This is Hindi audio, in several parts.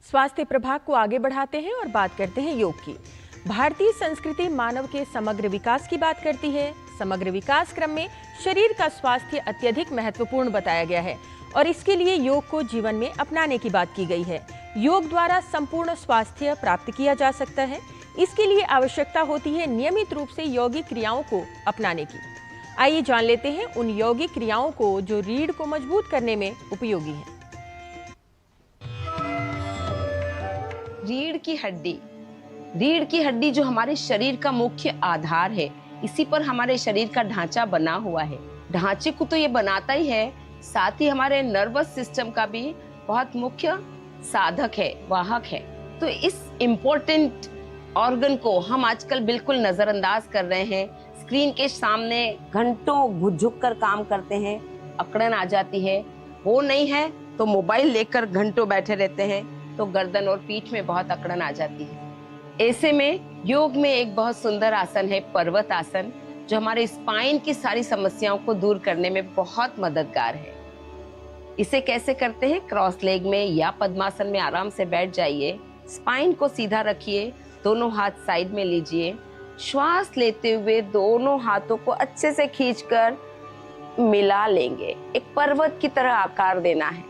स्वास्थ्य प्रभाग को आगे बढ़ाते हैं और बात करते हैं योग की। भारतीय संस्कृति मानव के समग्र विकास की बात करती है। समग्र विकास क्रम में शरीर का स्वास्थ्य अत्यधिक महत्वपूर्ण बताया गया है और इसके लिए योग को जीवन में अपनाने की बात की गई है। योग द्वारा संपूर्ण स्वास्थ्य प्राप्त किया जा सकता है। इसके लिए आवश्यकता होती है नियमित रूप से यौगिक क्रियाओं को अपनाने की। आइए जान लेते हैं उन यौगिक क्रियाओं को जो रीढ़ को मजबूत करने में उपयोगी है। रीढ़ की हड्डी जो हमारे शरीर का मुख्य आधार है, इसी पर हमारे शरीर का ढांचा बना हुआ है। ढांचे को तो ये बनाता ही है, साथ ही हमारे नर्वस सिस्टम का भी बहुत मुख्य साधक है, वाहक है। तो इस इम्पोर्टेंट ऑर्गन को हम आजकल बिल्कुल नजरअंदाज कर रहे हैं। स्क्रीन के सामने घंटों झुक कर काम करते हैं, अकड़न आ जाती है। वो नहीं है तो मोबाइल लेकर घंटों बैठे रहते हैं, तो गर्दन और पीठ में बहुत अकड़न आ जाती है। ऐसे में योग में एक बहुत सुंदर आसन है पर्वत आसन, जो हमारे स्पाइन की सारी समस्याओं को दूर करने में बहुत मददगार है। इसे कैसे करते हैं? क्रॉस लेग में या पद्मासन में आराम से बैठ जाइए, स्पाइन को सीधा रखिए, दोनों हाथ साइड में लीजिए, श्वास लेते हुए दोनों हाथों को अच्छे से खींचकर मिला लेंगे। एक पर्वत की तरह आकार देना है।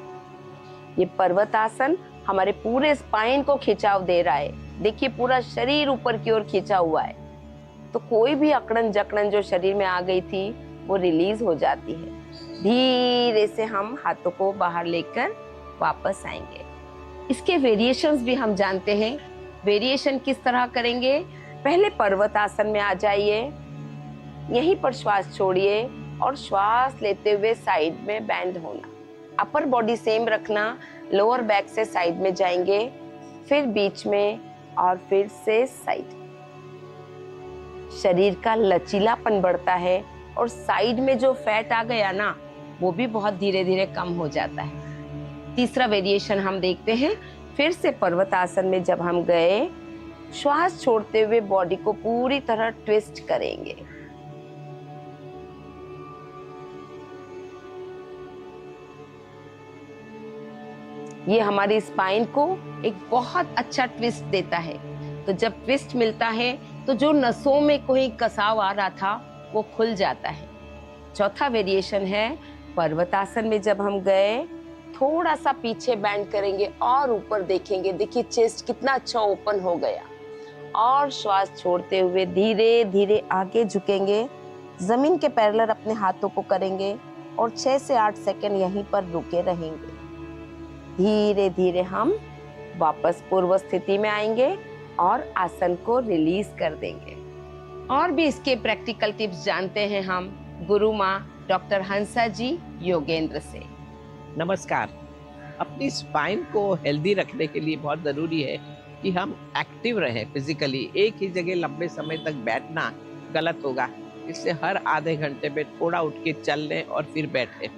ये पर्वत आसन हमारे पूरे स्पाइन को खिंचाव दे रहा है। देखिए पूरा शरीर ऊपर की ओर खींचा हुआ है, तो कोई भी अकड़न जकड़न जो शरीर में आ गई थी वो रिलीज हो जाती है। धीरे से हम हाथों को बाहर लेकर वापस आएंगे। इसके वेरिएशंस भी हम जानते हैं। वेरिएशन किस तरह करेंगे? पहले पर्वत आसन में आ जाइए, यहीं पर श्वास छोड़िए और श्वास लेते हुए साइड में बैंड होना। अपर बॉडी सेम रखना, लोअर बैक से साइड में जाएंगे, फिर बीच में और फिर से साइड। शरीर का लचीलापन बढ़ता है और साइड में जो फैट आ गया ना, वो भी बहुत धीरे धीरे कम हो जाता है। तीसरा वेरिएशन हम देखते हैं। फिर से पर्वत आसन में जब हम गए, श्वास छोड़ते हुए बॉडी को पूरी तरह ट्विस्ट करेंगे। ये हमारी स्पाइन को एक बहुत अच्छा ट्विस्ट देता है। तो जब ट्विस्ट मिलता है तो जो नसों में कोई कसाव आ रहा था वो खुल जाता है। चौथा वेरिएशन है पर्वतासन में जब हम गए, थोड़ा सा पीछे बैंड करेंगे और ऊपर देखेंगे। देखिए चेस्ट कितना अच्छा ओपन हो गया। और श्वास छोड़ते हुए धीरे धीरे आगे झुकेंगे, जमीन के पैरेलल अपने हाथों को करेंगे और 6 से 8 सेकंड यहीं पर रुके रहेंगे। धीरे धीरे हम वापस पूर्व स्थिति में आएंगे और आसन को रिलीज कर देंगे। और भी इसके प्रैक्टिकल टिप्स जानते हैं हम गुरु माँ डॉक्टर हंसा जी योगेंद्र से। नमस्कार। अपनी स्पाइन को हेल्दी रखने के लिए बहुत ज़रूरी है कि हम एक्टिव रहें फिजिकली। एक ही जगह लंबे समय तक बैठना गलत होगा, इसलिए हर आधे घंटे में थोड़ा उठ के चल लें और फिर बैठें।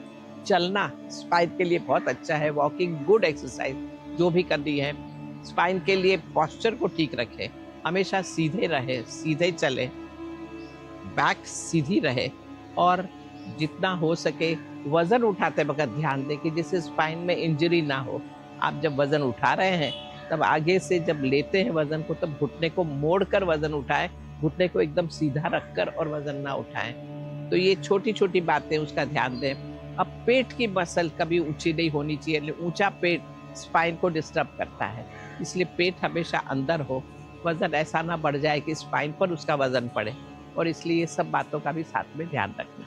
चलना स्पाइन के लिए बहुत अच्छा है। वॉकिंग गुड एक्सरसाइज जो भी करनी है। स्पाइन के लिए पोस्चर को ठीक रखें, हमेशा सीधे रहे, सीधे चले, बैक सीधी रहे और जितना हो सके वजन उठाते वक्त ध्यान दें कि जिससे स्पाइन में इंजरी ना हो। आप जब वजन उठा रहे हैं तब आगे से जब लेते हैं वजन को, तब घुटने को मोड़कर वजन उठाएं, घुटने को एकदम सीधा रखकर और वजन ना उठाएं। तो ये छोटी छोटी बातें, उसका ध्यान दें। अब पेट की मसल कभी ऊंची नहीं होनी चाहिए। ऊंचा पेट स्पाइन को डिस्टर्ब करता है, इसलिए पेट हमेशा अंदर हो। वजन ऐसा ना बढ़ जाए कि स्पाइन पर उसका वजन पड़े, और इसलिए ये सब बातों का भी साथ में ध्यान रखना।